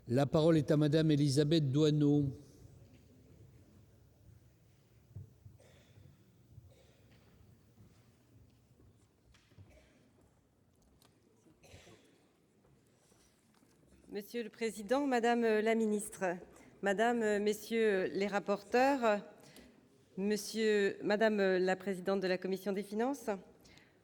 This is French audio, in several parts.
La parole est à Madame Élisabeth Doineau. Monsieur le Président, Madame la Ministre, Madame, Messieurs les rapporteurs, Madame la Présidente de la Commission des Finances,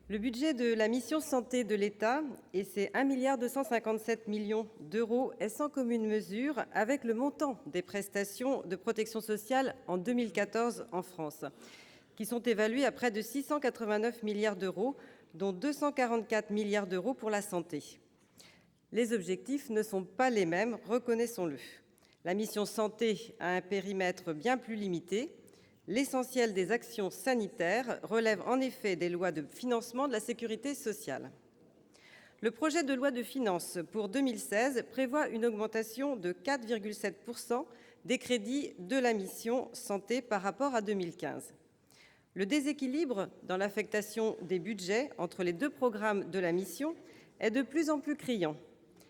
le budget de la mission Santé de l'État et ses 1,257 milliard d'euros est sans commune mesure avec le montant des prestations de protection sociale en 2014 en France, qui sont évaluées à près de 689 milliards d'euros, dont 244 milliards d'euros pour la santé. Les objectifs ne sont pas les mêmes, reconnaissons-le. La mission Santé a un périmètre bien plus limité. L'essentiel des actions sanitaires relève en effet des lois de financement de la sécurité sociale. Le projet de loi de finances pour 2016 prévoit une augmentation de 4,7% des crédits de la mission Santé par rapport à 2015. Le déséquilibre dans l'affectation des budgets entre les deux programmes de la mission est de plus en plus criant.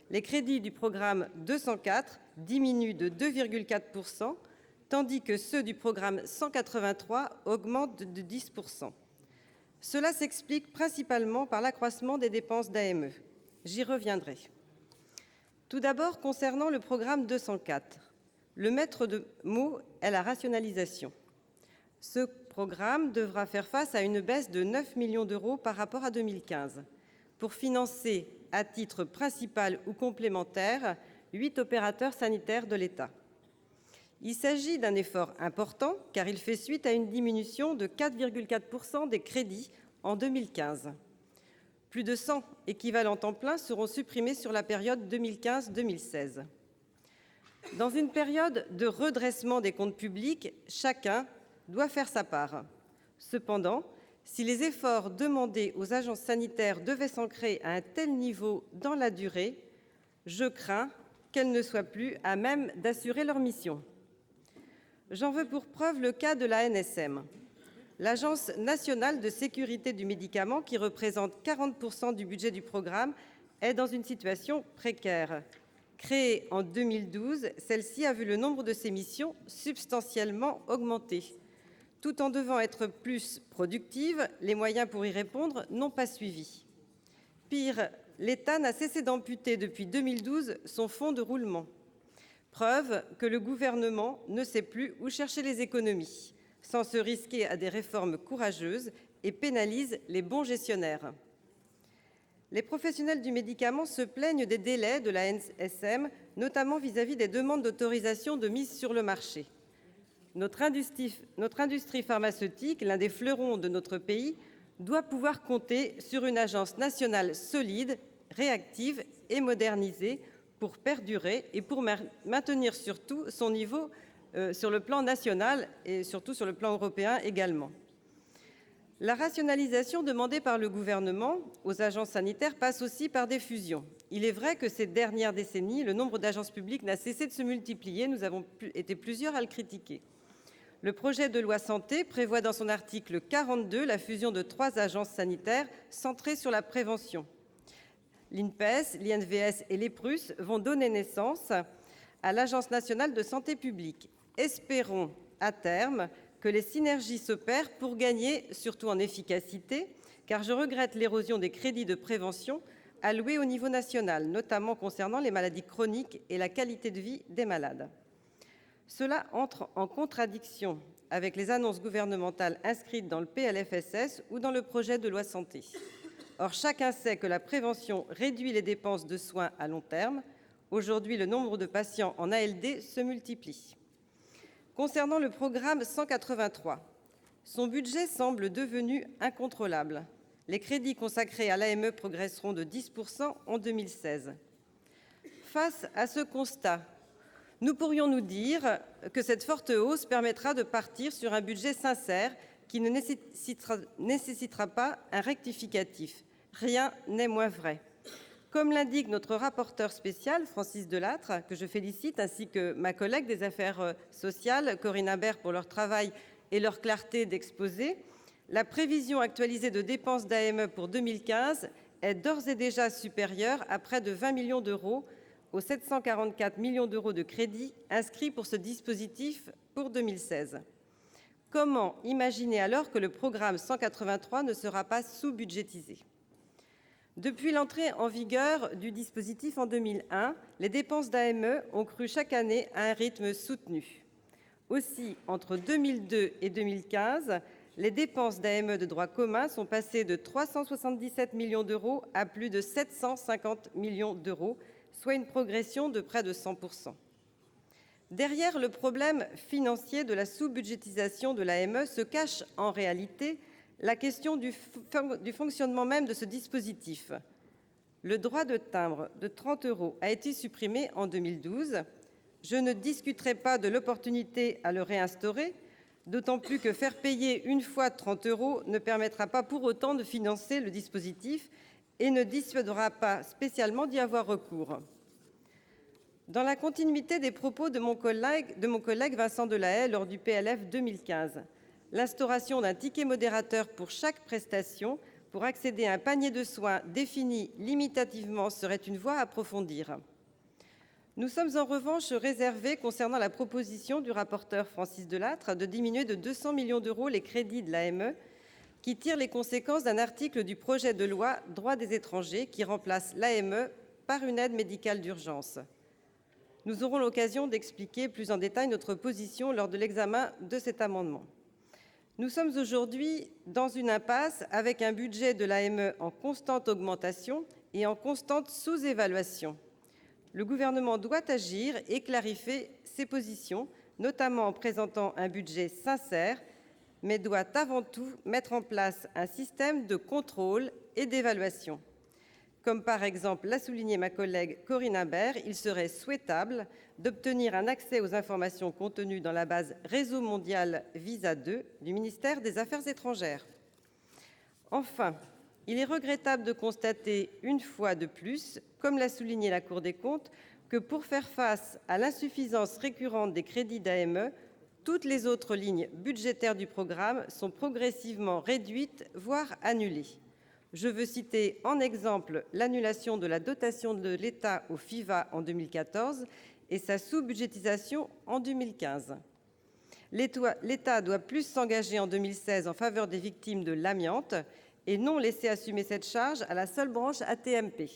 Les crédits du programme 204 diminuent de 2,4%, tandis que ceux du programme 183 augmentent de 10%. Cela s'explique principalement par l'accroissement des dépenses d'AME. J'y reviendrai. Tout d'abord, concernant le programme 204, le maître mot est la rationalisation. Ce programme devra faire face à une baisse de 9 millions d'euros par rapport à 2015 pour financer, à titre principal ou complémentaire, 8 opérateurs sanitaires de l'État. Il s'agit d'un effort important, car il fait suite à une diminution de 4,4% des crédits en 2015. Plus de 100 équivalents temps plein seront supprimés sur la période 2015-2016. Dans une période de redressement des comptes publics, chacun doit faire sa part. Cependant, si les efforts demandés aux agences sanitaires devaient s'ancrer à un tel niveau dans la durée, je crains qu'elles ne soient plus à même d'assurer leur mission. J'en veux pour preuve le cas de l'ANSM. L'Agence nationale de sécurité du médicament, qui représente 40% du budget du programme, est dans une situation précaire. Créée en 2012, celle-ci a vu le nombre de ses missions substantiellement augmenter. Tout en devant être plus productive, les moyens pour y répondre n'ont pas suivi. Pire, l'État n'a cessé d'amputer depuis 2012 son fonds de roulement. Preuve que le gouvernement ne sait plus où chercher les économies, sans se risquer à des réformes courageuses, et pénalise les bons gestionnaires. Les professionnels du médicament se plaignent des délais de l'ANSM, notamment vis-à-vis des demandes d'autorisation de mise sur le marché. Notre industrie pharmaceutique, l'un des fleurons de notre pays, doit pouvoir compter sur une agence nationale solide, réactive et modernisée pour perdurer et pour maintenir surtout son niveau sur le plan national et surtout sur le plan européen également. La rationalisation demandée par le gouvernement aux agences sanitaires passe aussi par des fusions. Il est vrai que ces dernières décennies, le nombre d'agences publiques n'a cessé de se multiplier. Nous avons été plusieurs à le critiquer. Le projet de loi Santé prévoit dans son article 42 la fusion de 3 agences sanitaires centrées sur la prévention. L'INPES, l'INVS et l'EPRUS vont donner naissance à l'Agence nationale de santé publique. Espérons, à terme, que les synergies s'opèrent pour gagner, surtout en efficacité, car je regrette l'érosion des crédits de prévention alloués au niveau national, notamment concernant les maladies chroniques et la qualité de vie des malades. Cela entre en contradiction avec les annonces gouvernementales inscrites dans le PLFSS ou dans le projet de loi Santé. Or, chacun sait que la prévention réduit les dépenses de soins à long terme. Aujourd'hui, le nombre de patients en ALD se multiplie. Concernant le programme 183, son budget semble devenu incontrôlable. Les crédits consacrés à l'AME progresseront de 10% en 2016. Face à ce constat, nous pourrions nous dire que cette forte hausse permettra de partir sur un budget sincère qui ne nécessitera pas un rectificatif. Rien n'est moins vrai. Comme l'indique notre rapporteur spécial, Francis Delattre, que je félicite, ainsi que ma collègue des Affaires sociales, Corinne Imbert, pour leur travail et leur clarté d'exposé, la prévision actualisée de dépenses d'AME pour 2015 est d'ores et déjà supérieure à près de 20 millions d'euros aux 744 millions d'euros de crédits inscrits pour ce dispositif pour 2016. Comment imaginer alors que le programme 183 ne sera pas sous-budgétisé ? Depuis l'entrée en vigueur du dispositif en 2001, les dépenses d'AME ont crû chaque année à un rythme soutenu. Aussi, entre 2002 et 2015, les dépenses d'AME de droit commun sont passées de 377 millions d'euros à plus de 750 millions d'euros, soit une progression de près de 100%. Derrière le problème financier de la sous-budgétisation de l'AME se cache en réalité la question du fonctionnement même de ce dispositif. Le droit de timbre de 30 € a été supprimé en 2012. Je ne discuterai pas de l'opportunité à le réinstaurer, d'autant plus que faire payer une fois 30 € ne permettra pas pour autant de financer le dispositif et ne dissuadera pas spécialement d'y avoir recours. Dans la continuité des propos de mon collègue Vincent Delahaye lors du PLF 2015, l'instauration d'un ticket modérateur pour chaque prestation pour accéder à un panier de soins défini limitativement serait une voie à approfondir. Nous sommes en revanche réservés concernant la proposition du rapporteur Francis Delattre de diminuer de 200 millions d'euros les crédits de l'AME, qui tire les conséquences d'un article du projet de loi Droit des étrangers qui remplace l'AME par une aide médicale d'urgence. Nous aurons l'occasion d'expliquer plus en détail notre position lors de l'examen de cet amendement. Nous sommes aujourd'hui dans une impasse avec un budget de l'AME en constante augmentation et en constante sous-évaluation. Le gouvernement doit agir et clarifier ses positions, notamment en présentant un budget sincère, mais doit avant tout mettre en place un système de contrôle et d'évaluation. Comme par exemple l'a souligné ma collègue Corinne Imbert, il serait souhaitable d'obtenir un accès aux informations contenues dans la base Réseau mondial Visa 2 du ministère des Affaires étrangères. Enfin, il est regrettable de constater une fois de plus, comme l'a souligné la Cour des comptes, que pour faire face à l'insuffisance récurrente des crédits d'AME, toutes les autres lignes budgétaires du programme sont progressivement réduites, voire annulées. Je veux citer en exemple l'annulation de la dotation de l'État au FIVA en 2014 et sa sous-budgétisation en 2015. L'État doit plus s'engager en 2016 en faveur des victimes de l'amiante et non laisser assumer cette charge à la seule branche AT-MP.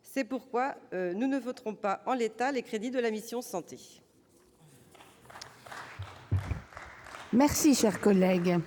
C'est pourquoi nous ne voterons pas en l'état les crédits de la mission Santé. Merci, chers collègues.